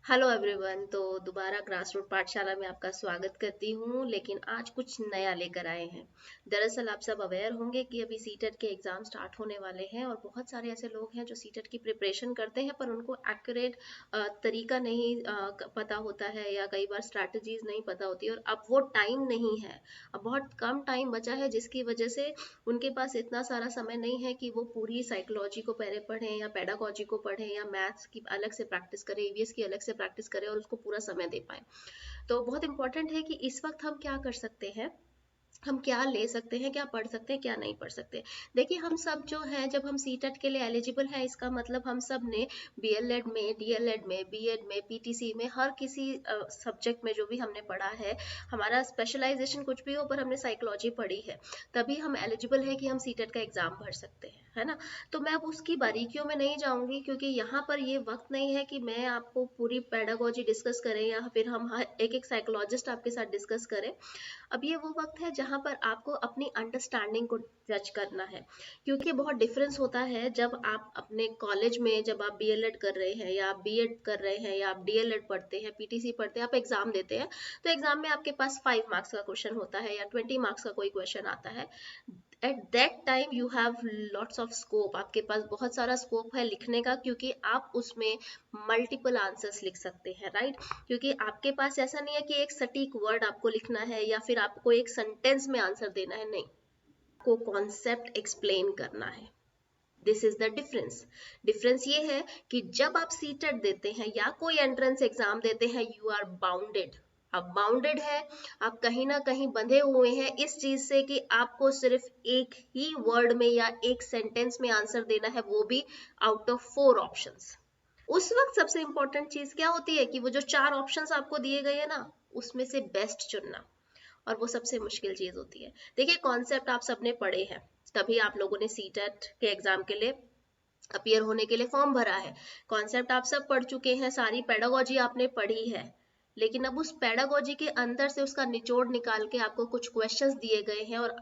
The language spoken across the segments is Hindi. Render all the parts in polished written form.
Hello everyone. तो दोबारा ग्रासरूट पाठशाला में आपका स्वागत करती हूँ, लेकिन आज कुछ नया लेकर आए हैं। दरअसल आप सब अवेयर होंगे कि अभी सीटेट के एग्ज़ाम स्टार्ट होने वाले हैं और बहुत सारे ऐसे लोग हैं जो सीटेट की प्रिपरेशन करते हैं पर उनको एक्यूरेट तरीका नहीं पता होता है या कई बार स्ट्रैटेजीज नहीं पता होती और अब वो टाइम नहीं है। अब बहुत कम टाइम बचा है जिसकी वजह से उनके पास इतना सारा समय नहीं है कि वो पूरी साइकोलॉजी को पहले पढ़ें या पेडागोजी को पढ़ें या मैथ्स की अलग से प्रैक्टिस करें, ईवीएस की अलग से प्रैक्टिस करें और उसको पूरा समय दे पाए। तो बहुत इंपॉर्टेंट है कि इस वक्त हम क्या कर सकते हैं, हम क्या ले सकते हैं, क्या पढ़ सकते हैं, क्या नहीं पढ़ सकते। देखिए हम सब जो है, जब हम सीटेट के लिए एलिजिबल हैं इसका मतलब हम सब ने बीएलएड में, डीएलएड में, बीएड में, पीटीसी में, हर किसी सब्जेक्ट में जो भी हमने पढ़ा है, हमारा स्पेशलाइजेशन कुछ भी हो पर हमने साइकोलॉजी पढ़ी है, तभी हम एलिजिबल है कि हम सीटेट का एग्जाम भर सकते हैं, है ना। तो मैं अब उसकी बारीकियों में नहीं जाऊंगी क्योंकि यहाँ पर ये वक्त नहीं है कि मैं आपको पूरी पेडागोजी डिस्कस करें या फिर हम एक एक साइकोलॉजिस्ट आपके साथ डिस्कस करें। अब ये वो वक्त है जहाँ पर आपको अपनी अंडरस्टैंडिंग को जज करना है, क्योंकि बहुत डिफरेंस होता है जब आप अपने कॉलेज में, जब आप बीएलएड कर रहे हैं या आप बीएड कर रहे हैं या आप डीएलएड पढ़ते हैं, पीटीसी पढ़ते हैं, आप एग्जाम देते हैं। तो एग्जाम में आपके पास 5 मार्क्स का क्वेश्चन होता है या 20 मार्क्स का कोई क्वेश्चन आता है। At that time you have lots of scope, आपके पास बहुत सारा स्कोप है लिखने का, क्योंकि आप उसमें मल्टीपल आंसर्स लिख सकते हैं, राइट। क्योंकि आपके पास ऐसा नहीं है कि एक सटीक वर्ड आपको लिखना है या फिर आपको एक सेंटेंस में आंसर देना है, नहीं, आपको कॉन्सेप्ट एक्सप्लेन करना है। This is the difference. Difference ये है कि जब आप सीटेट देते हैं या कोई एंट्रेंस एग्जाम देते हैं, यू आर बाउंडेड, आप बाउंडेड है, आप कहीं ना कहीं बंधे हुए हैं इस चीज से कि आपको सिर्फ एक ही वर्ड में या एक सेंटेंस में आंसर देना है, वो भी आउट ऑफ 4 ऑप्शंस। उस वक्त सबसे इंपॉर्टेंट चीज क्या होती है कि वो जो 4 ऑप्शंस आपको दिए गए हैं ना, उसमें से बेस्ट चुनना। और वो सबसे मुश्किल चीज होती है। देखिए कॉन्सेप्ट आप सबने पढ़े हैं, तभी आप लोगों ने सीटेट के एग्जाम के लिए अपीयर होने के लिए फॉर्म भरा है। कॉन्सेप्ट आप सब पढ़ चुके हैं, सारी पेडागोजी आपने पढ़ी है, लेकिन अब उस पेडागोजी के अंदर से उसका निचोड़ निकाल के आपको कुछ क्वेश्चंस दिए गए हैं और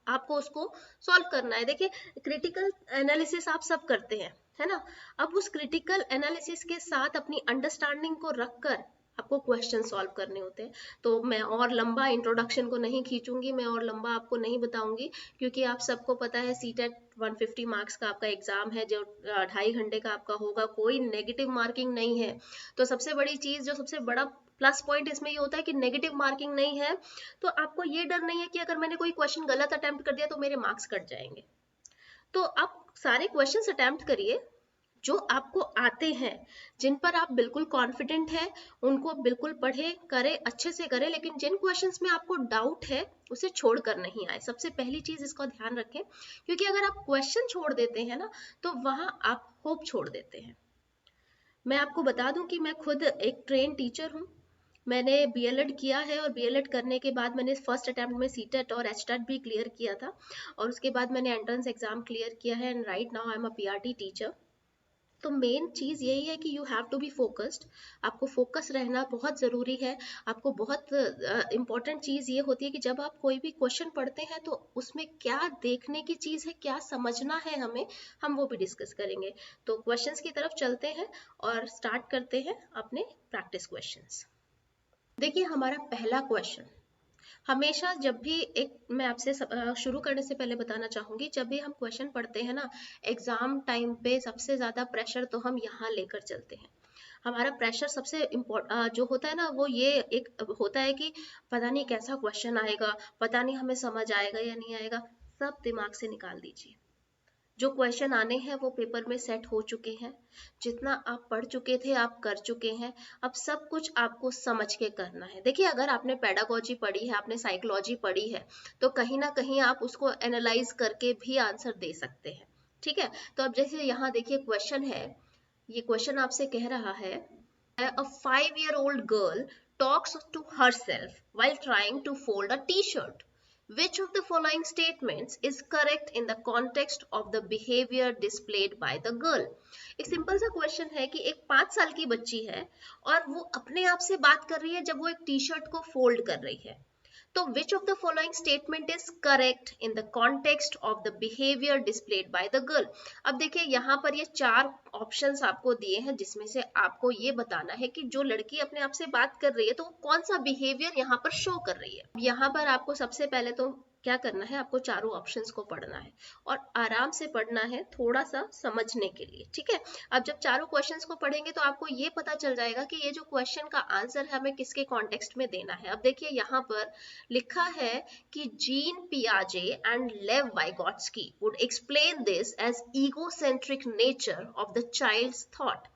आपको उसको सॉल्व करना है। देखिए क्रिटिकल एनालिसिस आप सब करते हैं, है ना। अब उस क्रिटिकल एनालिसिस के साथ अपनी अंडरस्टैंडिंग को रखकर आपको क्वेश्चन सॉल्व करने होते हैं। तो मैं और लंबा इंट्रोडक्शन को नहीं खींचूंगी, मैं और लंबा आपको नहीं बताऊंगी, क्योंकि आप सबको पता है सीटेट 150 मार्क्स का आपका एग्जाम है जो 2.5 घंटे का आपका होगा, कोई नेगेटिव मार्किंग नहीं है। तो सबसे बड़ी चीज, जो सबसे बड़ा प्लस पॉइंट इसमें ये होता है कि नेगेटिव मार्किंग नहीं है। तो आपको ये डर नहीं है कि अगर मैंने कोई क्वेश्चन गलत अटेम्प्ट कर दिया तो मेरे मार्क्स कट जाएंगे। तो आप सारे क्वेश्चंस अटेम्प्ट करिए जो आपको आते हैं, जिन पर आप बिल्कुल कॉन्फिडेंट हैं, उनको बिल्कुल पढ़े करें, अच्छे से करें। लेकिन जिन क्वेश्चंस में आपको डाउट है उसे छोड़कर नहीं आए, सबसे पहली चीज इसको ध्यान रखें। क्योंकि अगर आप क्वेश्चन छोड़ देते हैं ना, तो वहां आप होप छोड़ देते हैं। मैं आपको बता दूं कि मैं खुद एक ट्रेन टीचर हूँ। मैंने बीएलएड किया है और बीएलएड करने के बाद मैंने फर्स्ट अटेम्प्ट में सीटेट और एचटेट भी क्लियर किया था, और उसके बाद मैंने एंट्रेंस एग्जाम क्लियर किया है and right now I am a PRT teacher. तो मेन चीज यही है कि you have to be focused, आपको फोकस रहना बहुत जरूरी है। आपको बहुत इंपॉर्टेंट चीज ये होती है कि जब आप कोई भी क्वेश्चन पढ़ते हैं तो उसमें क्या देखने की चीज है, क्या समझना है हमें, हम वो भी डिस्कस करेंगे। तो क्वेश्चंस की तरफ चलते हैं और स्टार्ट करते हैं अपने प्रैक्टिस क्वेश्चंस। देखिए हमारा पहला क्वेश्चन, हमेशा जब भी एक, मैं आपसे शुरू करने से पहले बताना चाहूंगी, जब भी हम क्वेश्चन पढ़ते हैं ना एग्जाम टाइम पे, सबसे ज्यादा प्रेशर तो हम यहाँ लेकर चलते हैं। हमारा प्रेशर सबसे इम्पोर्टेंट जो होता है ना, वो ये एक होता है कि पता नहीं कैसा क्वेश्चन आएगा, पता नहीं हमें समझ आएगा या नहीं आएगा। सब दिमाग से निकाल दीजिए। जो क्वेश्चन आने हैं वो पेपर में सेट हो चुके हैं, जितना आप पढ़ चुके थे आप कर चुके हैं। अब सब कुछ आपको समझ के करना है। देखिए अगर आपने पेडागोजी पढ़ी है, आपने साइकोलॉजी पढ़ी है, तो कहीं ना कहीं आप उसको एनालाइज करके भी आंसर दे सकते हैं, ठीक है। तो अब जैसे यहाँ देखिए क्वेश्चन है, ये क्वेश्चन आपसे कह रहा है, a 5-year-old girl talks to herself while trying to fold a t-shirt. Which of the following statements is correct in the context of the behavior displayed by the girl? एक सिंपल सा क्वेश्चन है कि एक 5 साल की बच्ची है और वो अपने आप से बात कर रही है जब वो एक टी शर्ट को फोल्ड कर रही है। तो विच of the following statement is correct in the context of the behaviour displayed by the girl. अब देखिए यहाँ पर ये 4 ऑप्शंस आपको दिए हैं जिसमें से आपको ये बताना है कि जो लड़की अपने आप से बात कर रही है तो वो कौन सा बिहेवियर यहाँ पर शो कर रही है। यहाँ पर आपको सबसे पहले तो क्या करना है, आपको चारों ऑप्शंस को पढ़ना है और आराम से पढ़ना है, थोड़ा सा समझने के लिए, ठीक है। अब जब चारों क्वेश्चंस को पढ़ेंगे तो आपको ये पता चल जाएगा कि ये जो क्वेश्चन का आंसर है हमें किसके कॉन्टेक्स्ट में देना है। अब देखिए यहाँ पर लिखा है कि जीन पियाजे and Lev Vygotsky would explain this as egocentric nature of the child's thought.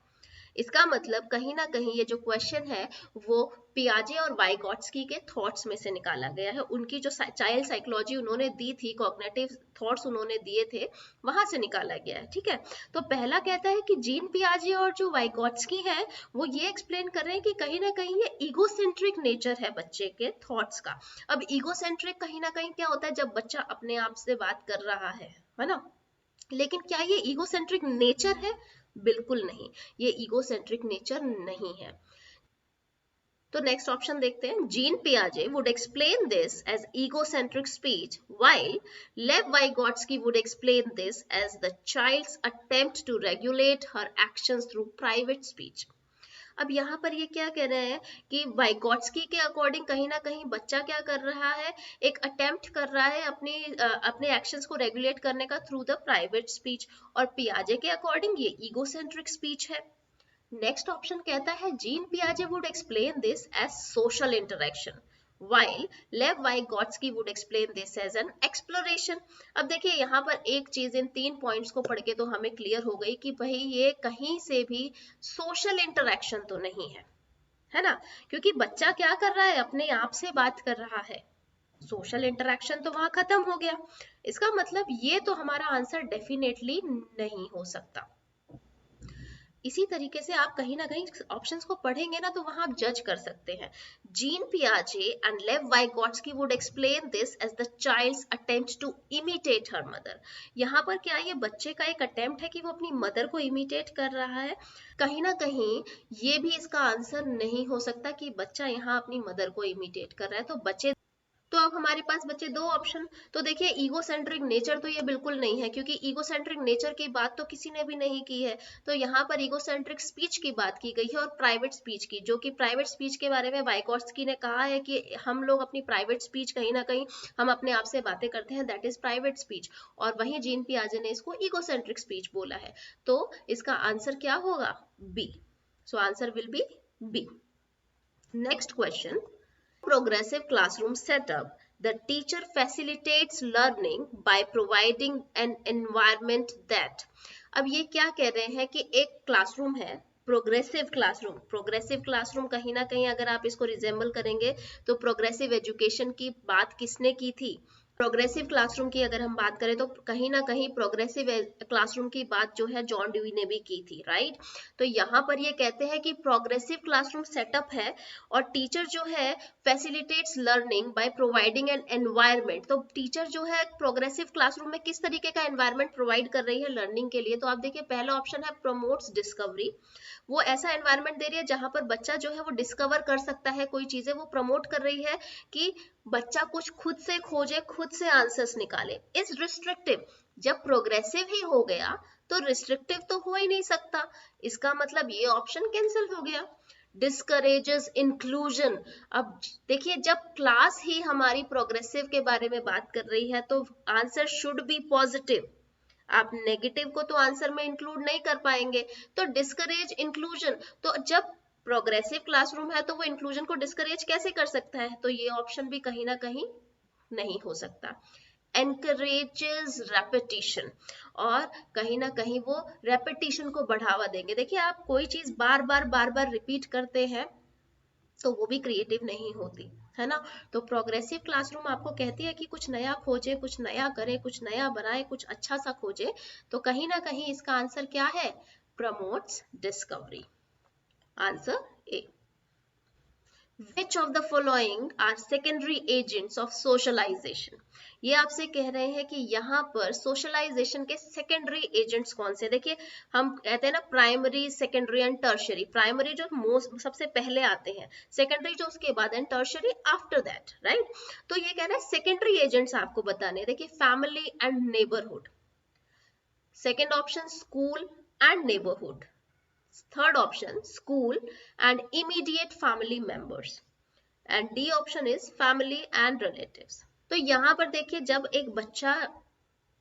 इसका मतलब कहीं ना कहीं ये जो क्वेश्चन है वो पियाजे और वाइगोट्स्की के थॉट्स में से निकाला गया है। उनकी जो चाइल्ड साइकोलॉजी उन्होंने दी थी, कॉग्निटिव थॉट्स उन्होंने दिए थे, वहां से निकाला गया है, ठीक है। तो पहला कहता है कि जीन पियाजे और जो वाइगोट्स्की है वो ये एक्सप्लेन कर रहे हैं कि कहीं ना कहीं ये ईगोसेंट्रिक नेचर है बच्चे के थॉट्स का। अब ईगोसेंट्रिक कहीं ना कहीं क्या होता है, जब बच्चा अपने आप से बात कर रहा है ना, लेकिन क्या ये ईगोसेंट्रिक नेचर है? बिल्कुल नहीं, ये ईगोसेंट्रिक नेचर नहीं है। तो नेक्स्ट ऑप्शन देखते हैं, जीन पियाजे would explain this as egocentric speech while Lev Vygotsky would explain this as the child's attempt to regulate her actions through private speech. अब यहाँ पर ये क्या कह रहे हैं कि वाइगोट्स्की के अकॉर्डिंग कहीं ना कहीं बच्चा क्या कर रहा है, एक अटेम्प्ट कर रहा है अपने एक्शंस को रेगुलेट करने का थ्रू द प्राइवेट स्पीच, और पियाजे के अकॉर्डिंग ये ईगोसेंट्रिक स्पीच है। नेक्स्ट ऑप्शन कहता है जीन पियाजे would explain this as social interaction while Lev Vygotsky would explain this as an exploration। अब देखिए यहाँ पर एक चीज, इन 3 पॉइंट्स को पढ़ के तो हमें क्लियर हो गई कि भाई ये कहीं से भी सोशल इंटरेक्शन तो नहीं है ना, क्योंकि बच्चा क्या कर रहा है, अपने आप से बात कर रहा है, सोशल इंटरेक्शन तो वहां खत्म हो गया। इसका मतलब ये तो हमारा आंसर डेफिनेटली नहीं हो सकता। इसी तरीके से आप कहीं ना कहीं ऑप्शंस को पढ़ेंगे ना तो वहां आप जज कर सकते हैं। जीन पियाजे and Lev Vygotsky would explain this as the child's attempt to imitate her mother. यहाँ पर क्या ये बच्चे का एक अटेम्प्ट है कि वो अपनी मदर को इमिटेट कर रहा है? कहीं ना कहीं ये भी इसका आंसर नहीं हो सकता कि बच्चा यहाँ अपनी मदर को इमिटेट कर रहा है। तो बच्चे, तो अब हमारे पास बचे 2 ऑप्शन। तो देखिए ईगोसेंट्रिक नेचर तो ये बिल्कुल नहीं है, क्योंकि ईगोसेंट्रिक नेचर की बात तो किसी ने भी नहीं की है। तो यहाँ पर ईगोसेंट्रिक स्पीच की बात की गई है और प्राइवेट स्पीच की, जो कि प्राइवेट स्पीच के बारे में वाइगोट्स्की ने कहा है कि हम लोग अपनी प्राइवेट स्पीच कहीं ना कहीं हम अपने आप से बातें करते हैं, दैट इज प्राइवेट स्पीच, और वहीं जीन पियाजे ने इसको ईगोसेंट्रिक स्पीच बोला है। तो इसका आंसर क्या होगा? B. So answer will be B. Next question, progressive classroom setup, the teacher facilitates learning by providing an environment that। अब ये क्या कह रहे हैं कि एक क्लासरूम है, प्रोग्रेसिव क्लासरूम। प्रोग्रेसिव क्लासरूम कहीं ना कहीं अगर आप इसको रिजेंबल करेंगे तो प्रोग्रेसिव एजुकेशन की बात किसने की थी? प्रोग्रेसिव क्लासरूम की अगर हम बात करें तो कहीं ना कहीं प्रोग्रेसिव क्लासरूम की बात जो है जॉन ड्यूई ने भी की थी, राइट। तो यहाँ पर ये कहते हैं कि प्रोग्रेसिव क्लासरूम सेटअप है और टीचर जो है facilitates learning by providing N environment. तो टीचर जो है प्रोग्रेसिव क्लासरूम में किस तरीके का एनवायरनमेंट प्रोवाइड कर रही है लर्निंग के लिए? तो आप देखिए पहला ऑप्शन है प्रमोट्स डिस्कवरी। वो ऐसा एनवायरनमेंट दे रही है जहां पर बच्चा जो है वो डिस्कवर कर सकता है कोई चीजें, वो प्रमोट कर रही है कि बच्चा कुछ खुद से खोजे, खुद से आंसर्स निकाले। इज रिस्ट्रिक्टिव, जब प्रोग्रेसिव ही हो गया तो रिस्ट्रिक्टिव तो हो ही नहीं सकता, इसका मतलब ये ऑप्शन कैंसिल हो गया। डिस्करेजेस इंक्लूजन, अब देखिए जब क्लास ही हमारी प्रोग्रेसिव के बारे में बात कर रही है तो आंसर शुड बी पॉजिटिव, आप नेगेटिव को तो आंसर में इंक्लूड नहीं कर पाएंगे। तो डिस्करेज इंक्लूजन, तो जब प्रोग्रेसिव क्लासरूम है तो वो इंक्लूजन को डिस्करेज कैसे कर सकता है? तो ये ऑप्शन भी कहीं ना कहीं नहीं हो सकता। एनकरेजेस रेपिटिशन, और कहीं ना कहीं वो रेपिटिशन को बढ़ावा देंगे। देखिए आप कोई चीज बार बार रिपीट करते हैं तो वो भी क्रिएटिव नहीं होती, है ना। तो प्रोग्रेसिव क्लासरूम आपको कहती है कि कुछ नया खोजे, कुछ नया करे, कुछ नया बनाए, कुछ अच्छा सा खोजे। तो कहीं ना कहीं इसका आंसर क्या है? Promotes discovery, answer A. Which of the following are secondary agents of socialization? ये आपसे कह रहे हैं कि यहाँ पर सोशलाइजेशन के सेकेंडरी एजेंट्स कौन से। देखिए हम कहते हैं ना primary secondary and tertiary, primary जो मोस्ट सबसे पहले आते हैं, सेकेंडरी जो उसके बाद and tertiary after that, right. तो ये कह रहा है सेकेंडरी एजेंट्स आपको बताने। देखिए family and neighbourhood, second option school and neighbourhood, third option school and immediate family members, and D option is family and relatives। तो यहाँ पर देखिए जब एक बच्चा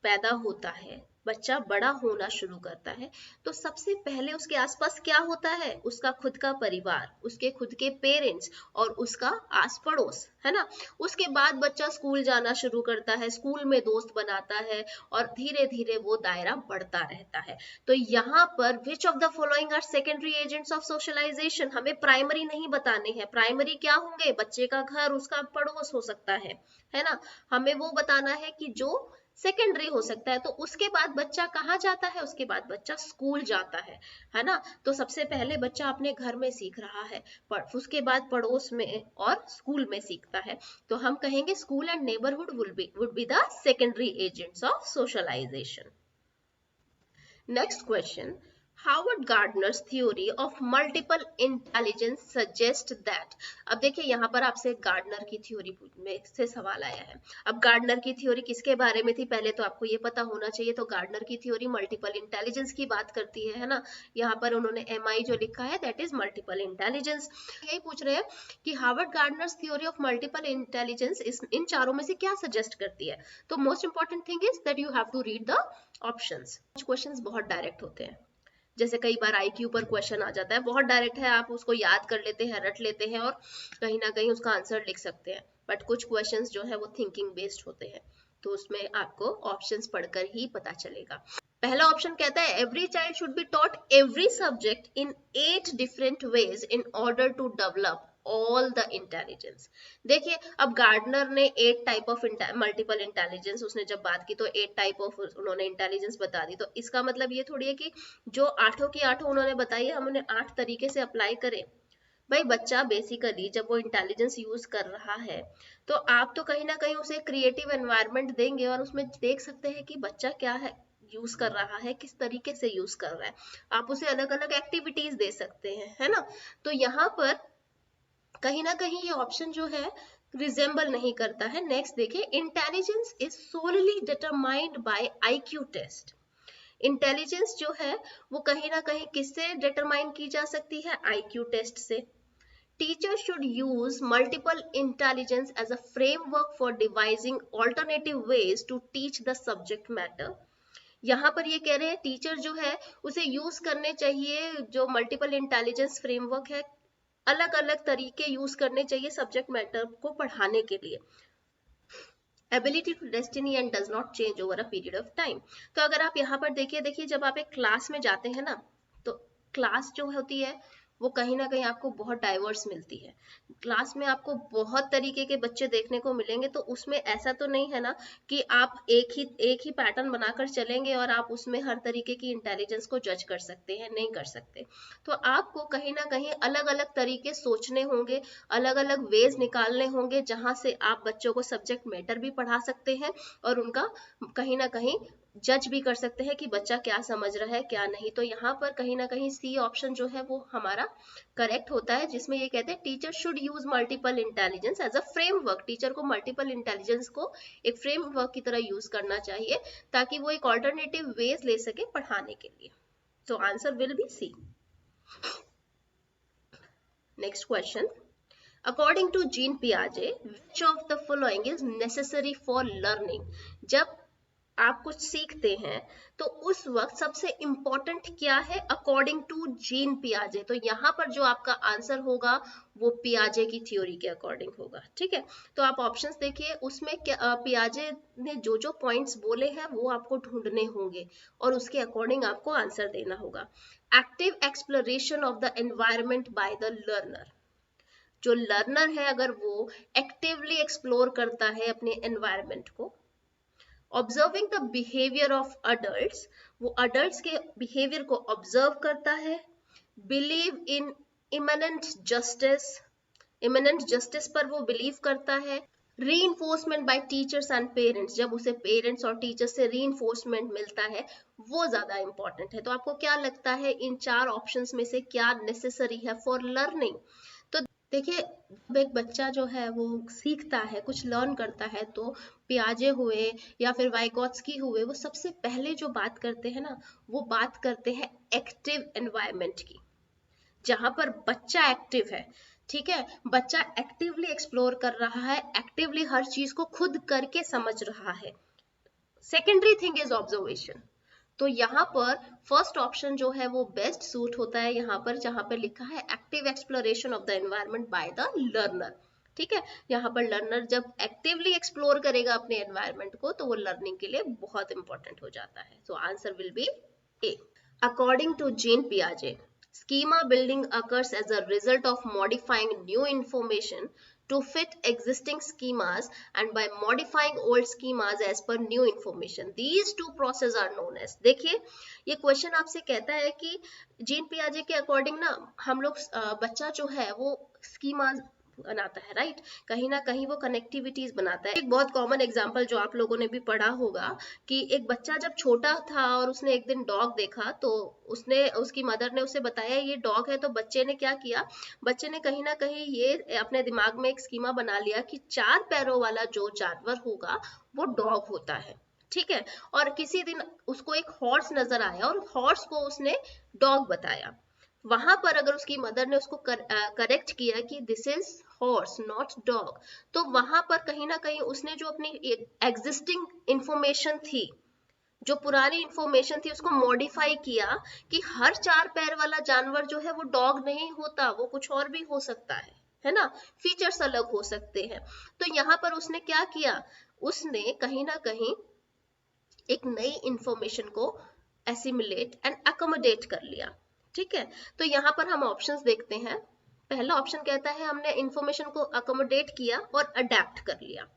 पैदा होता है, बच्चा बड़ा होना शुरू करता है, तो सबसे पहले उसके आसपास क्या होता है, उसका खुद का परिवार, उसके खुद के पेरेंट्स और उसका आस पड़ोस, है ना। उसके बाद बच्चा स्कूल जाना शुरू करता है, स्कूल में दोस्त बनाता है और धीरे धीरे वो दायरा बढ़ता रहता है। तो यहाँ पर which of the following are secondary agents of socialisation, हमें प्राइमरी नहीं बताने हैं। प्राइमरी क्या होंगे, बच्चे का घर, उसका पड़ोस हो सकता है ना। हमें वो बताना है कि जो सेकेंडरी हो सकता है। तो उसके बाद बच्चा कहाँ जाता है, उसके बाद बच्चा स्कूल जाता है ना। तो सबसे पहले बच्चा अपने घर में सीख रहा है, पर उसके बाद पड़ोस में और स्कूल में सीखता है। तो हम कहेंगे school and neighbourhood would be the secondary agents of socialisation. Next question, Howard Gardner's theory of multiple intelligence suggest that. अब देखिए यहाँ पर आपसे गार्डनर की थ्योरी में से सवाल आया है। अब गार्डनर की थ्योरी किसके बारे में थी, पहले तो आपको ये पता होना चाहिए। तो गार्डनर की थ्योरी मल्टीपल इंटेलिजेंस की बात करती है ना। यहाँ पर उन्होंने MI जो लिखा है दैट इज मल्टीपल इंटेलिजेंस। यही पूछ रहे हैं कि Howard Gardner's theory of multiple intelligence इन चारों में से क्या सजेस्ट करती है। तो most important thing is that you have to read the options. कुछ क्वेश्चंस बहुत डायरेक्ट होते हैं, जैसे कई बार IQ पर क्वेश्चन आ जाता है, बहुत डायरेक्ट है, आप उसको याद कर लेते हैं, रट लेते हैं और कहीं ना कहीं उसका आंसर लिख सकते हैं। बट कुछ क्वेश्चंस जो है वो थिंकिंग बेस्ड होते हैं, तो उसमें आपको ऑप्शंस पढ़कर ही पता चलेगा। पहला ऑप्शन कहता है every child should be taught every subject in 8 different ways in order to develop all the intelligence. देखिए अब गार्डनर ने 8 टाइप ऑफ मल्टीपल इंटेलिजेंस उसने जब बात की तो 8 टाइप ऑफ उन्होंने इंटेलिजेंस बता दी। तो इसका मतलब ये थोड़ी है कि जो आठों की आठों उन्होंने बताई है हम उन्हें 8 तरीके से अप्लाई करें। भाई बच्चा बेसिकली जब वो इंटेलिजेंस यूज कर रहा है तो आप तो कहीं ना कहीं उसे क्रिएटिव एनवायरनमेंट देंगे और उसमें देख सकते हैं कि बच्चा क्या है यूज कर रहा है, किस तरीके से यूज कर रहा है। आप उसे अलग अलग एक्टिविटीज दे सकते हैं, है ना। तो यहाँ पर कहीं ना कहीं ये ऑप्शन जो है रिजेंबल नहीं करता है। नेक्स्ट देखिए, intelligence is solely determined by IQ test. Intelligence जो है वो कहीं ना कहीं किससे डिटरमाइन की जा सकती है, IQ टेस्ट से। Teacher should use multiple intelligence as a framework for devising alternative ways to teach the subject matter. यहाँ पर ये कह रहे हैं टीचर जो है उसे यूज करने चाहिए, जो मल्टीपल इंटेलिजेंस फ्रेमवर्क है, अलग अलग तरीके यूज करने चाहिए सब्जेक्ट मैटर को पढ़ाने के लिए। Ability to destiny and does not change over a period of time. तो अगर आप यहाँ पर देखिए जब आप एक क्लास में जाते हैं ना, तो क्लास जो होती है वो कहीं ना कहीं आपको बहुत डाइवर्स मिलती है। क्लास में आपको बहुत तरीके के बच्चे देखने को मिलेंगे, तो उसमें ऐसा तो नहीं है ना कि आप एक ही पैटर्न बनाकर चलेंगे और आप उसमें हर तरीके की इंटेलिजेंस को जज कर सकते हैं, नहीं कर सकते। तो आपको कहीं ना कहीं अलग अलग तरीके सोचने होंगे, अलग अलग वेज निकालने होंगे, जहां से आप बच्चों को सब्जेक्ट मैटर भी पढ़ा सकते हैं और उनका कहीं ना कहीं जज भी कर सकते हैं कि बच्चा क्या समझ रहा है क्या नहीं। तो यहाँ पर कहीं ना कहीं C ऑप्शन जो है वो हमारा करेक्ट होता है, जिसमें ये कहते हैं teacher should use multiple intelligence as a framework. Teacher को मल्टीपल इंटेलिजेंस को एक फ्रेमवर्क की तरह यूज करना चाहिए ताकि वो एक ऑल्टरनेटिव वेज ले सके पढ़ाने के लिए। तो answer will be C। Next question, according to Jean पियाजे which of the following is necessary for learning. जब आप कुछ सीखते हैं तो उस वक्त सबसे इंपॉर्टेंट क्या है अकॉर्डिंग टू जीन पियाजे। तो यहाँ पर जो आपका आंसर होगा वो पियाजे की थ्योरी के अकॉर्डिंग होगा, ठीक है। तो आप ऑप्शंस देखिए, उसमें पियाजे ने जो जो पॉइंट्स बोले हैं वो आपको ढूंढने होंगे और उसके अकॉर्डिंग आपको आंसर देना होगा। Active exploration of the environment by the learner. जो लर्नर है अगर वो एक्टिवली एक्सप्लोर करता है अपने एनवायरमेंट को। Observing the behaviour of adults, वो अडल्ट्स के बिहेवियर को ऑब्जर्व करता है। Believe in imminent justice, imminent justice पर वो बिलीव करता है। Reinforcement by teachers and parents, जब उसे पेरेंट्स और टीचर्स से रीइंफोर्समेंट मिलता है वो ज्यादा इंपॉर्टेंट है। तो आपको क्या लगता है इन 4 ऑप्शंस में से क्या नेसेसरी है फॉर लर्निंग? तो देखिए, जब एक बच्चा जो है वो सीखता है, कुछ लर्न करता है, तो पियाजे हुए या फिर वाइगोत्स्की हुए, वो सबसे पहले जो बात करते हैं ना, वो बात करते हैं एक्टिव एनवायरनमेंट की, जहां पर बच्चा एक्टिव है। ठीक है, बच्चा एक्टिवली एक्सप्लोर कर रहा है, एक्टिवली हर चीज को खुद करके समझ रहा है। Secondary thing is observation. तो यहाँ पर फर्स्ट ऑप्शन जो है वो बेस्ट सूट होता है यहाँ पर, जहां पर लिखा है active exploration of the environment by the learner. ठीक है, यहाँ पर लर्नर जब एक्टिवली एक्सप्लोर करेगा अपने एनवायरनमेंट को तो वो लर्निंग के लिए बहुत इंपॉर्टेंट हो जाता है। सो answer will be A. According to Jean Piaget, schema building occurs as a result of modifying new information to fit existing schemas and by modifying old schemas as per new information. These two processes are known as. देखिए, ये क्वेश्चन आपसे कहता है कि जीन पियाजे के अकॉर्डिंग ना हम लोग बच्चा जो है वो स्कीमा बनाता है, राइट, कहीं ना कहीं वो कनेक्टिविटीज बनाता है। एक बहुत कॉमन एग्जांपल जो आप लोगों ने भी पढ़ा होगा कि एक बच्चा जब छोटा था और उसने एक दिन डॉग देखा, तो उसकी मदर ने उसे बताया ये डॉग है, तो बच्चे ने क्या किया, बच्चे ने कहीं ना कहीं ये अपने दिमाग में एक स्कीमा बना लिया कि 4 पैरों वाला जो जानवर होगा वो डॉग होता है। ठीक है, और किसी दिन उसको एक हॉर्स नजर आया और हॉर्स को उसने डॉग बताया। वहां पर अगर उसकी मदर ने उसको करेक्ट किया कि this is horse not dog, तो वहां पर कहीं ना कहीं उसने जो अपनी एग्जिस्टिंग इंफॉर्मेशन थी, जो पुरानी इंफॉर्मेशन थी, उसको मॉडिफाई किया कि हर 4 पैर वाला जानवर जो है वो डॉग नहीं होता, वो कुछ और भी हो सकता है ना, फीचर्स अलग हो सकते हैं। तो यहाँ पर उसने क्या किया, उसने कहीं ना कहीं एक नई इंफॉर्मेशन को एसिमिलेट एंड अकोमोडेट कर लिया। ठीक है, तो यहाँ पर हम ऑप्शंस देखते हैं। पहला ऑप्शन कहता है हमने इंफॉर्मेशन को अकोमोडेट किया और अडेप्ट कर लिया।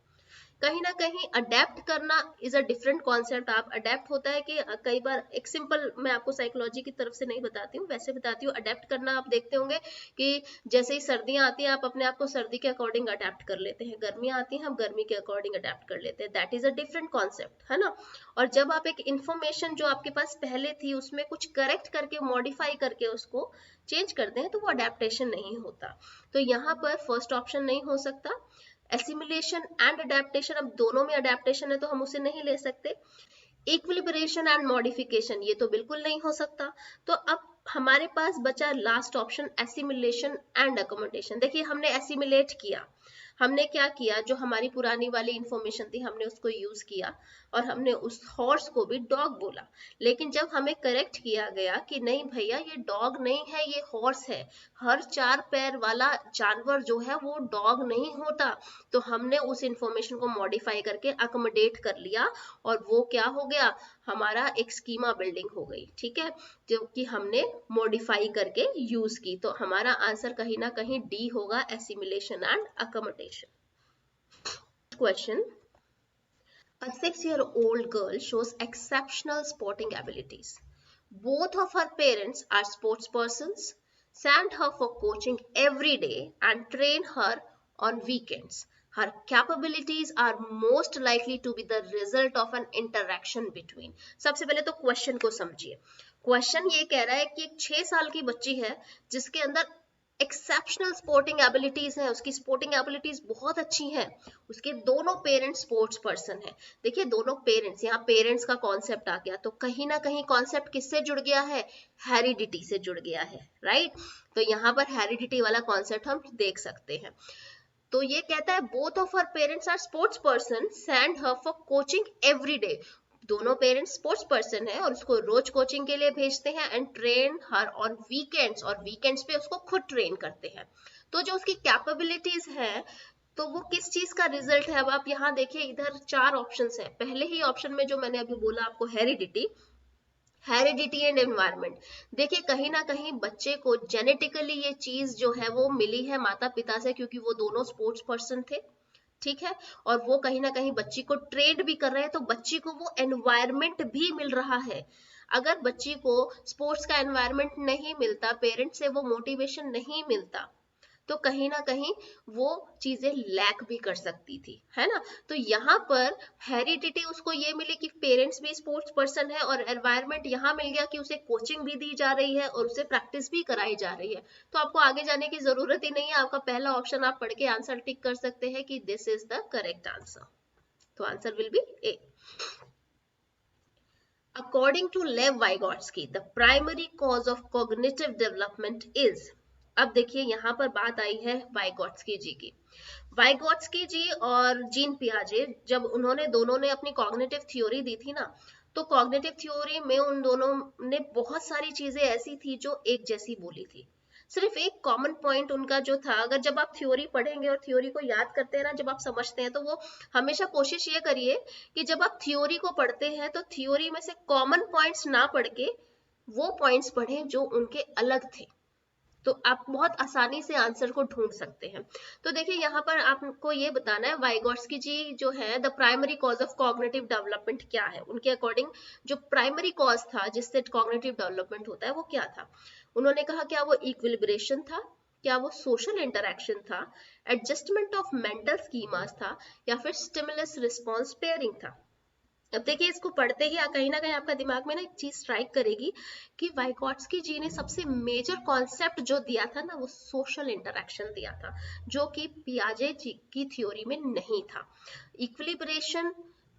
कहीं ना कहीं अडेप्ट करना इज अ डिफरेंट कॉन्सेप्ट। आप अडेप्ट होता है कि कई बार एक सिंपल, मैं आपको साइकोलॉजी की तरफ से नहीं बताती हूँ, वैसे बताती हूँ। अडेप्ट करना आप देखते होंगे कि जैसे ही सर्दियां आती हैं आप अपने आप को सर्दी के अकॉर्डिंग अडेप्ट कर लेते हैं, गर्मियां आती हैं हम गर्मी के अकॉर्डिंग अडेप्ट कर लेते हैं, that is a different concept, है ना। और जब आप एक इंफॉर्मेशन जो आपके पास पहले थी उसमें कुछ करेक्ट करके मॉडिफाई करके उसको चेंज करते हैं तो वो अडेप्टेशन नहीं होता। तो यहाँ पर फर्स्ट ऑप्शन नहीं हो सकता। एसिमिलेशन एंड अडेप्टेशन, अब दोनों में अडेप्टेशन है तो हम उसे नहीं ले सकते। इक्विलिब्रेशन एंड मॉडिफिकेशन, ये तो बिल्कुल नहीं हो सकता। तो अब हमारे पास बचा last option assimilation and accommodation. देखिए, हमने एसिमिलेट किया, हमने क्या किया, जो हमारी पुरानी वाली इंफॉर्मेशन थी हमने उसको यूज किया और हमने उस हॉर्स को भी डॉग बोला। लेकिन जब हमें करेक्ट किया गया कि नहीं भैया ये डॉग नहीं है ये हॉर्स है, हर 4 पैर वाला जानवर जो है वो डॉग नहीं होता, तो हमने उस इंफॉर्मेशन को मॉडिफाई करके अकोमोडेट कर लिया और वो क्या हो गया, हमारा एक स्कीमा बिल्डिंग हो गई। ठीक है, जो कि हमने मॉडिफाई करके यूज की। तो हमारा आंसर कहीं ना कहीं डी होगा, assimilation and accommodation. Question, a 6-year-old girl shows exceptional sporting abilities. Both of her parents are sports persons, send her for coaching every day and train her on weekends. Her capabilities are most likely to be the result of an interaction between. सबसे पहले तो क्वेश्चन को समझिए। क्वेश्चन ये कह रहा है कि एक 6 साल की बच्ची है जिसके अंदर एक्सेप्शनल स्पोर्टिंग एबिलिटीज हैं, उसकी स्पोर्टिंग एबिलिटीज बहुत अच्छी हैं, उसके दोनों पेरेंट्स स्पोर्ट्स पर्सन हैं। देखिए, दोनों पेरेंट्स, यहाँ पेरेंट्स का कॉन्सेप्ट आ गया, तो कहीं ना कहीं कॉन्सेप्ट किससे जुड़ गया है, हेरिडिटी से जुड़ गया है, राइट। तो यहाँ पर हेरिडिटी वाला कॉन्सेप्ट हम देख सकते हैं। तो ये कहता है both of her parents are sports person, send her for coaching every day. दोनों पेरेंट्स स्पोर्ट्स पर्सन है और उसको रोज कोचिंग के लिए भेजते हैं, and train her on weekends, और वीकेंड्स पे उसको खुद ट्रेन करते हैं। तो जो उसकी कैपेबिलिटीज है तो वो किस चीज का रिजल्ट है। अब आप यहाँ देखिए, इधर 4 ऑप्शंस हैं। पहले ही ऑप्शन में जो मैंने अभी बोला आपको, हेरिडिटी एंड एनवायरनमेंट। देखिए, कहीं ना कहीं बच्चे को जेनेटिकली ये चीज जो है वो मिली है माता पिता से, क्योंकि वो दोनों स्पोर्ट्स पर्सन थे। ठीक है, और वो कहीं ना कहीं बच्ची को ट्रेन भी कर रहे हैं, तो बच्ची को वो एनवायरनमेंट भी मिल रहा है। अगर बच्ची को स्पोर्ट्स का एनवायरनमेंट नहीं मिलता, पेरेंट्स से वो मोटिवेशन नहीं मिलता, तो कहीं ना कहीं वो चीजें लैक भी कर सकती थी, है ना। तो यहाँ पर हेरिडिटी उसको ये मिली कि पेरेंट्स भी स्पोर्ट्स पर्सन है, और एनवायरनमेंट यहाँ मिल गया कि उसे कोचिंग भी दी जा रही है और उसे प्रैक्टिस भी कराई जा रही है। तो आपको आगे जाने की जरूरत ही नहीं है, आपका पहला ऑप्शन आप पढ़ के आंसर टिक कर सकते हैं कि this is the correct answer. तो answer will be A. According to Lev Vygotsky, the primary cause of cognitive development is। अब देखिए यहाँ पर बात आई है वाइगोट्स्की जी की। वाइगोट्स्की जी और जीन पियाजे, जब उन्होंने दोनों ने अपनी कॉग्निटिव थ्योरी दी थी ना, तो कॉग्निटिव थ्योरी में उन दोनों ने बहुत सारी चीजें ऐसी थी जो एक जैसी बोली थी। सिर्फ एक कॉमन पॉइंट उनका जो था, अगर जब आप थ्योरी पढ़ेंगे और थ्योरी को याद करते हैं ना, जब आप समझते हैं, तो वो हमेशा कोशिश ये करिए कि जब आप थ्योरी को पढ़ते हैं तो थ्योरी में से कॉमन पॉइंट्स ना पढ़ के वो पॉइंट्स पढ़ें जो उनके अलग थे, तो आप बहुत आसानी से आंसर को ढूंढ सकते हैं। तो देखिए यहाँ पर आपको ये बताना है वाइगोट्स्की जी जो है the primary cause of cognitive development क्या है। उनके अकॉर्डिंग जो प्राइमरी कॉज था जिससे कॉग्निटिव डेवलपमेंट होता है वो क्या था। उन्होंने कहा क्या वो इक्विलिब्रेशन था, क्या वो सोशल इंटरेक्शन था, एडजस्टमेंट ऑफ मेंटल स्कीमास था, या फिर स्टिमुलस रिस्पॉन्स पेयरिंग था। अब देखिए इसको पढ़ते ही कहीं ना कहीं आपका दिमाग में ना एक चीज स्ट्राइक करेगी कि वाइगोट्स्की जी ने सबसे मेजर कॉन्सेप्ट जो दिया था ना वो सोशल इंटरेक्शन दिया था, जो कि पियाजे जी की थ्योरी में नहीं था। Equilibration,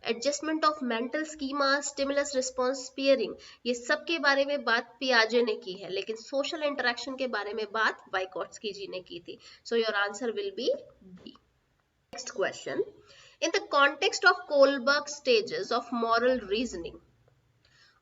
adjustment of mental schema, stimulus response pairing, ये सब के बारे में बात पियाजे ने की है, लेकिन सोशल इंटरेक्शन के बारे में बात वाइगोट्स्की जी ने की थी। So your answer will be B. Next question, in the context of Kohlberg stages of moral reasoning,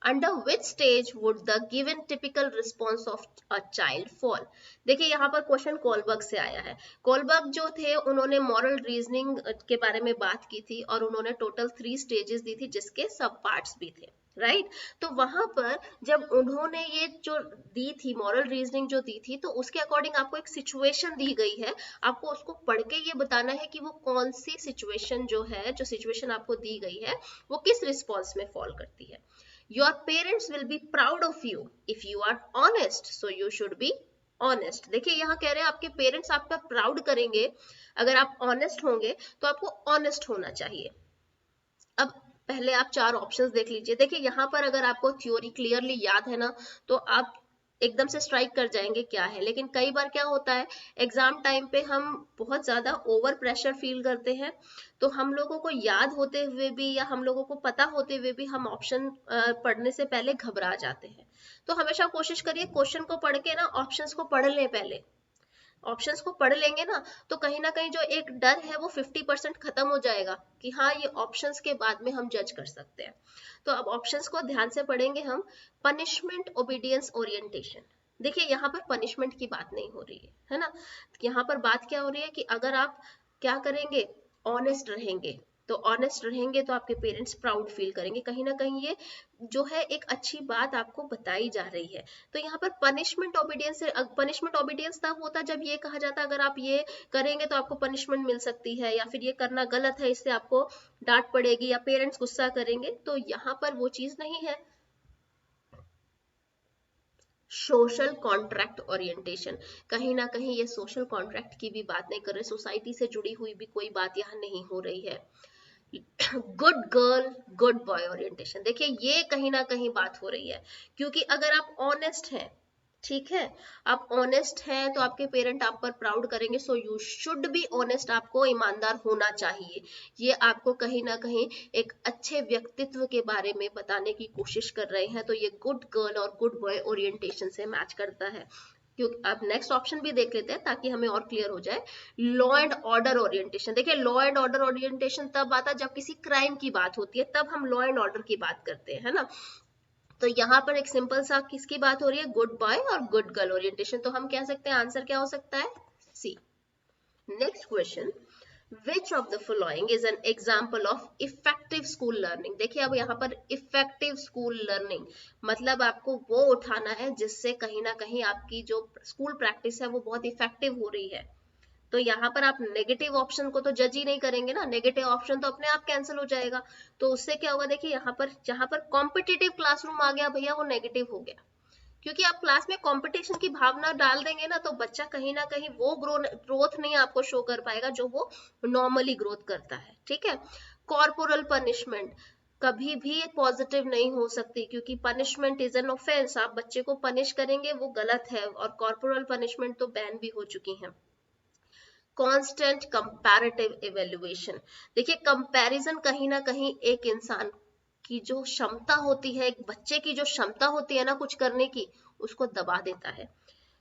under which stage would the given typical response of a child fall। देखिए यहाँ पर क्वेश्चन कोलबर्ग से आया है। कोलबर्ग जो थे उन्होंने मॉरल रीजनिंग के बारे में बात की थी और उन्होंने टोटल 3 स्टेजेस दी थी जिसके सब पार्ट्स भी थे, राइट। तो वहां पर जब उन्होंने ये जो दी थी मॉरल रीजनिंग जो दी थी, तो उसके अकॉर्डिंग आपको एक सिचुएशन दी गई है, आपको उसको पढ़ के ये बताना है कि वो कौन सी सिचुएशन जो है, जो सिचुएशन आपको दी गई है वो किस रिस्पॉन्स में फॉल करती है। Your parents will be proud of you if you are honest, so you should be honest। देखिए यहाँ कह रहे हैं आपके पेरेंट्स आप पे प्राउड करेंगे अगर आप ऑनेस्ट होंगे, तो आपको ऑनेस्ट होना चाहिए। अब पहले आप 4 ऑप्शंस देख लीजिए। देखिए यहाँ पर अगर आपको थ्योरी क्लियरली याद है ना, तो आप एकदम से स्ट्राइक कर जाएंगे क्या है। लेकिन कई बार क्या होता है एग्जाम टाइम पे हम बहुत ज्यादा ओवर प्रेशर फील करते हैं, तो हम लोगों को याद होते हुए भी या हम लोगों को पता होते हुए भी हम ऑप्शन पढ़ने से पहले घबरा जाते हैं। तो हमेशा कोशिश करिए क्वेश्चन को पढ़ के ना ऑप्शंस को पढ़ लें पहले। ऑप्शंस को पढ़ लेंगे ना तो कहीं ना कहीं जो एक डर है वो 50% खत्म हो जाएगा कि हाँ ये ऑप्शंस के बाद में हम जज कर सकते हैं। तो अब ऑप्शंस को ध्यान से पढ़ेंगे हम। Punishment, obedience, orientation. देखिए यहाँ पर पनिशमेंट की बात नहीं हो रही है ना, यहाँ पर बात क्या हो रही है कि अगर आप क्या करेंगे, ऑनेस्ट रहेंगे, तो ऑनेस्ट रहेंगे तो आपके पेरेंट्स प्राउड फील करेंगे। कहीं ना कहीं ये जो है एक अच्छी बात आपको बताई जा रही है। तो यहाँ पर पनिशमेंट ओबीडियंस, पनिशमेंट ओबीडियंस तब होता जब ये कहा जाता अगर आप ये करेंगे तो आपको पनिशमेंट मिल सकती है, या फिर ये करना गलत है इससे आपको डांट पड़ेगी या पेरेंट्स गुस्सा करेंगे, तो यहाँ पर वो चीज नहीं है। सोशल कॉन्ट्रैक्ट ओरिएंटेशन, कहीं ना कहीं ये सोशल कॉन्ट्रैक्ट की भी बात नहीं कर रहे, सोसाइटी से जुड़ी हुई भी कोई बात यहाँ नहीं हो रही है। Good girl good boy orientation, देखिए ये कहीं ना कहीं बात हो रही है, क्योंकि अगर आप ऑनेस्ट हैं, ठीक है, आप ऑनेस्ट हैं तो आपके पेरेंट आप पर प्राउड करेंगे। So you should be honest, आपको ईमानदार होना चाहिए। ये आपको कहीं ना कहीं एक अच्छे व्यक्तित्व के बारे में बताने की कोशिश कर रहे हैं, तो ये गुड गर्ल और गुड बॉय ओरिएंटेशन से मैच करता है। क्योंकि अब नेक्स्ट ऑप्शन भी देख लेते हैं ताकि हमें और क्लियर हो जाए। लॉ एंड ऑर्डर ओरिएंटेशन, देखिए लॉ एंड ऑर्डर ओरिएंटेशन तब आता जब किसी क्राइम की बात होती है, तब हम लॉ एंड ऑर्डर की बात करते हैं, है ना। तो यहाँ पर एक सिंपल सा किसकी बात हो रही है, गुड बॉय और गुड गर्ल ओरिएंटेशन, तो हम कह सकते हैं आंसर क्या हो सकता है, C. Next question, Which of the following is an example of effective school learning। देखिए अब यहाँ पर effective school learning मतलब आपको वो उठाना है जिससे कहीं ना कहीं आपकी जो स्कूल प्रैक्टिस है वो बहुत इफेक्टिव हो रही है। तो यहाँ पर आप नेगेटिव ऑप्शन को तो जज ही नहीं करेंगे ना, नेगेटिव ऑप्शन तो अपने आप कैंसिल हो जाएगा। तो उससे क्या होगा, देखिए यहाँ पर जहाँ पर कॉम्पिटिटिव क्लासरूम आ गया भैया वो नेगेटिव हो गया, क्योंकि आप क्लास में कंपटीशन की भावना डाल देंगे ना तो बच्चा कहीं ना कहीं वो ग्रोथ नहीं आपको शो कर पाएगा जो वो नॉर्मली ग्रोथ करता है, ठीक है। कॉर्पोरल पनिशमेंट कभी भी पॉजिटिव नहीं हो सकती, क्योंकि पनिशमेंट इज एन ऑफेंस। आप बच्चे को पनिश करेंगे वो गलत है, और कॉर्पोरल पनिशमेंट तो बैन भी हो चुकी है। कांस्टेंट कंपैरेटिव इवेल्युएशन, देखिए कंपैरिजन कहीं ना कहीं एक इंसान की जो क्षमता होती है, एक बच्चे की जो क्षमता होती है ना कुछ करने की, उसको दबा देता है।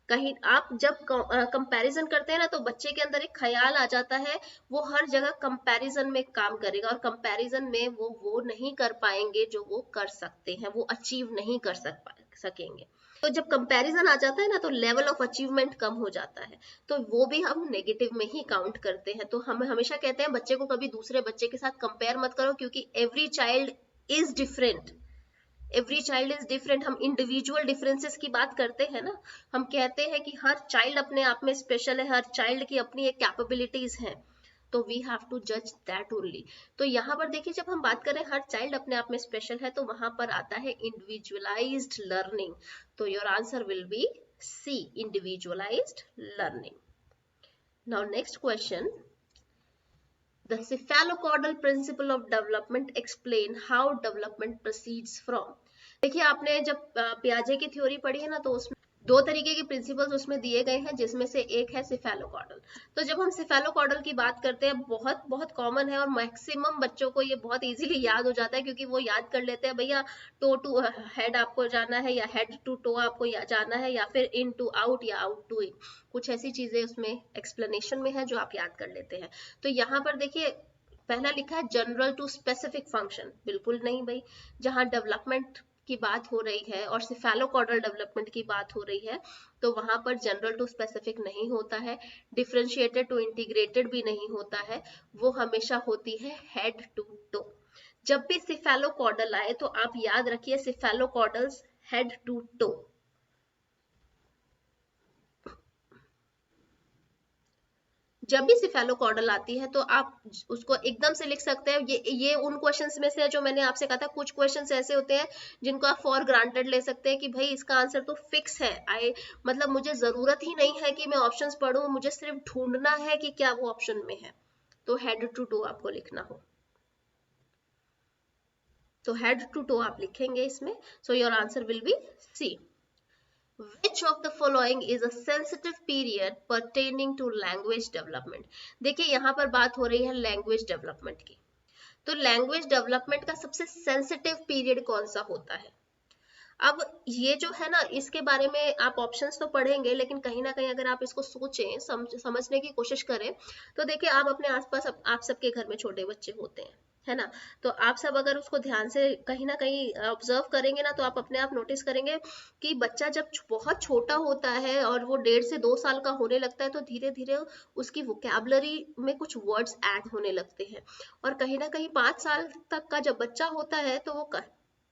कहीं आप जब कंपैरिजन करते हैं ना तो बच्चे के अंदर एक ख्याल आ जाता है, वो हर जगह कंपैरिजन में काम करेगा, और कंपैरिजन में वो नहीं कर पाएंगे जो वो कर सकते हैं, वो अचीव नहीं कर सकेंगे। तो जब कंपैरिजन आ जाता है ना तो लेवल ऑफ अचीवमेंट कम हो जाता है, तो वो भी हम नेगेटिव में ही काउंट करते हैं। तो हम हमेशा कहते हैं बच्चे को कभी दूसरे बच्चे के साथ कंपेयर मत करो, क्योंकि every child is different, every child is different. हम इंडिविजुअल डिफरेंसेस की बात करते हैं ना, हम कहते हैं कि हर चाइल्ड अपने आप में स्पेशल है, हर चाइल्ड की अपनी एक कैपेबिलिटीज हैं, तो वी हैव टू जज दैट ओनली। तो यहाँ पर देखिए जब हम बात करें हर चाइल्ड अपने आप में स्पेशल है, तो वहां पर आता है इंडिविजुअलाइज्ड लर्निंग। तो your answer will be C, individualised learning. Now next question, the cephalocaudal principle of development explain how development proceeds from। देखिए आपने जब पियाजे की थ्योरी पढ़ी है ना तो उसमें दो तरीके के प्रिंसिपल्स उसमें दिए गए हैं, जिसमें से एक है सिफेलोकॉडल। तो जब हम सिफेलोकॉडल की बात करते हैं, बहुत बहुत कॉमन है और मैक्सिमम बच्चों को ये बहुत इजीली याद हो जाता है, क्योंकि वो याद कर लेते हैं भैया टो टू हेड आपको जाना है, या हेड टू टो आपको जाना है, या फिर इन टू आउट या आउट टू इन, कुछ ऐसी चीजें उसमें एक्सप्लेनेशन में है जो आप याद कर लेते हैं। तो यहाँ पर देखिए पहला लिखा है जनरल टू स्पेसिफिक फंक्शन, बिल्कुल नहीं भाई। जहां डेवलपमेंट की बात हो रही है और सिफेलोकॉडल डेवलपमेंट की बात हो रही है, तो वहां पर जनरल टू स्पेसिफिक नहीं होता है, डिफरेंशिएटेड टू इंटीग्रेटेड भी नहीं होता है, वो हमेशा होती है हेड टू टो। जब भी सिफेलोकॉडल आए तो आप याद रखिए सिफेलोकॉडल्स हेड टू टो। जब भी सिफेलोकॉडल आती है तो आप उसको एकदम से लिख सकते हैं। ये उन क्वेश्चंस में से है जो मैंने आपसे कहा था, कुछ क्वेश्चंस ऐसे होते हैं जिनको आप फॉर ग्रांटेड ले सकते हैं कि भाई इसका आंसर तो फिक्स है, मतलब मुझे जरूरत ही नहीं है कि मैं ऑप्शंस पढूं, मुझे सिर्फ ढूंढना है कि क्या वो ऑप्शन में है। तो हेड टू टो आपको लिखना हो तो हेड टू टो आप लिखेंगे इसमें। So your answer will be C. Which of the following is a sensitive period pertaining to language development? देखिए यहाँ पर बात हो रही है लैंग्वेज डेवलपमेंट की। तो लैंग्वेज डेवलपमेंट का सबसे सेंसिटिव पीरियड कौन सा होता है? अब ये जो है ना, इसके बारे में आप ऑप्शंस तो पढ़ेंगे, लेकिन कहीं ना कहीं अगर आप इसको सोचें, समझने की कोशिश करें, तो देखिए आप अपने आसपास आप सबके घर में छोटे बच्चे होते हैं, है ना। तो आप सब अगर उसको ध्यान से कहीं ना कहीं ऑब्जर्व करेंगे ना, तो आप अपने आप नोटिस करेंगे कि बच्चा जब बहुत छोटा होता है और वो 1.5 से 2 साल का होने लगता है, तो धीरे धीरे उसकी वोकैबुलरी में कुछ वर्ड्स ऐड होने लगते हैं। और कहीं ना कहीं 5 साल तक का जब बच्चा होता है तो वो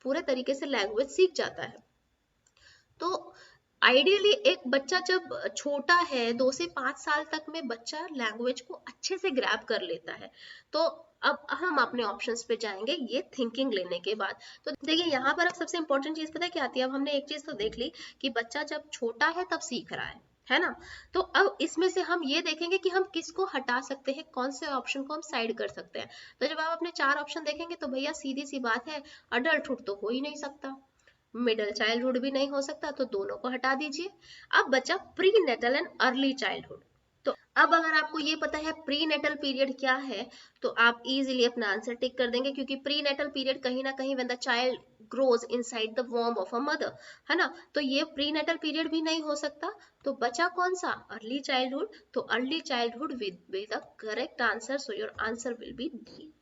पूरे तरीके से लैंग्वेज सीख जाता है। तो आइडियली एक बच्चा जब छोटा है, 2 से 5 साल तक में बच्चा लैंग्वेज को अच्छे से ग्रैब कर लेता है। तो अब हम अपने ऑप्शंस पे जाएंगे ये थिंकिंग लेने के बाद। तो देखिए यहाँ पर अब सबसे इंपॉर्टेंट चीज पता है क्या आती है? अब हमने एक चीज तो देख ली कि बच्चा जब छोटा है तब सीख रहा है ना। तो अब इसमें से हम ये देखेंगे कि हम किसको हटा सकते हैं, कौन से ऑप्शन को हम साइड कर सकते हैं। तो जब आप अपने 4 ऑप्शन देखेंगे तो भैया सीधी सी बात है, अडल्टहुड तो हो ही नहीं सकता, मिडिल चाइल्डहुड भी नहीं हो सकता, तो दोनों को हटा दीजिए। अब बचा prenatal and early childhood. तो अब अगर आपको ये पता है प्री नेटल पीरियड क्या है, तो आप इजीली अपना आंसर टिक कर देंगे, क्योंकि प्री नेटल पीरियड कहीं ना कहीं when the child grows inside the वॉर्म ऑफ अ मदर, है ना। तो ये प्री नेटल पीरियड भी नहीं हो सकता। तो बचा कौन सा? Early childhood. तो early childhood will be the correct answer. So your answer will be D.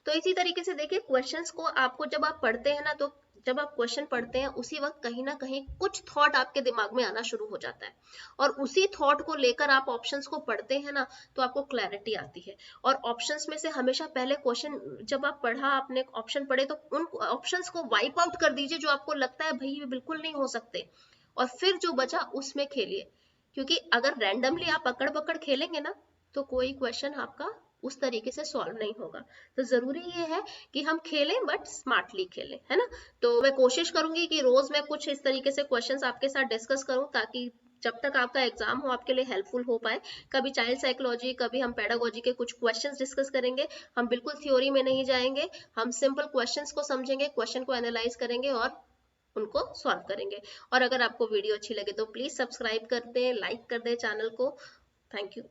तो इसी तरीके से देखिए क्वेश्चंस को आपको जब आप पढ़ते हैं ना, तो जब आप क्वेश्चन पढ़ते हैं उसी वक्त कहीं ना कहीं कुछ थॉट आपके दिमाग में आना शुरू हो जाता है, और उसी थॉट को लेकर आप ऑप्शंस को पढ़ते हैं ना, तो आपको क्लैरिटी आती है। और ऑप्शंस में से हमेशा पहले क्वेश्चन जब आप पढ़ा, आपने ऑप्शन पढ़े, तो उन ऑप्शंस को वाइप आउट कर दीजिए जो आपको लगता है भाई ये बिल्कुल नहीं हो सकते, और फिर जो बचा उसमें खेलिए। क्योंकि अगर रैंडमली आप पकड़ पकड़ खेलेंगे ना, तो कोई क्वेश्चन आपका उस तरीके से सॉल्व नहीं होगा। तो जरूरी ये है कि हम खेलें बट स्मार्टली खेलें, है ना। तो मैं कोशिश करूंगी कि रोज मैं कुछ इस तरीके से क्वेश्चंस आपके साथ डिस्कस करूं, ताकि जब तक आपका एग्जाम हो आपके लिए हेल्पफुल हो पाए। कभी चाइल्ड साइकोलॉजी, कभी हम पेडागोजी के कुछ क्वेश्चंस डिस्कस करेंगे। हम बिल्कुल थ्योरी में नहीं जाएंगे, हम सिंपल क्वेश्चंस को समझेंगे, क्वेश्चन को एनालाइज करेंगे और उनको सॉल्व करेंगे। और अगर आपको वीडियो अच्छी लगे तो प्लीज सब्सक्राइब कर दें, लाइक कर दें चैनल को। Thank you.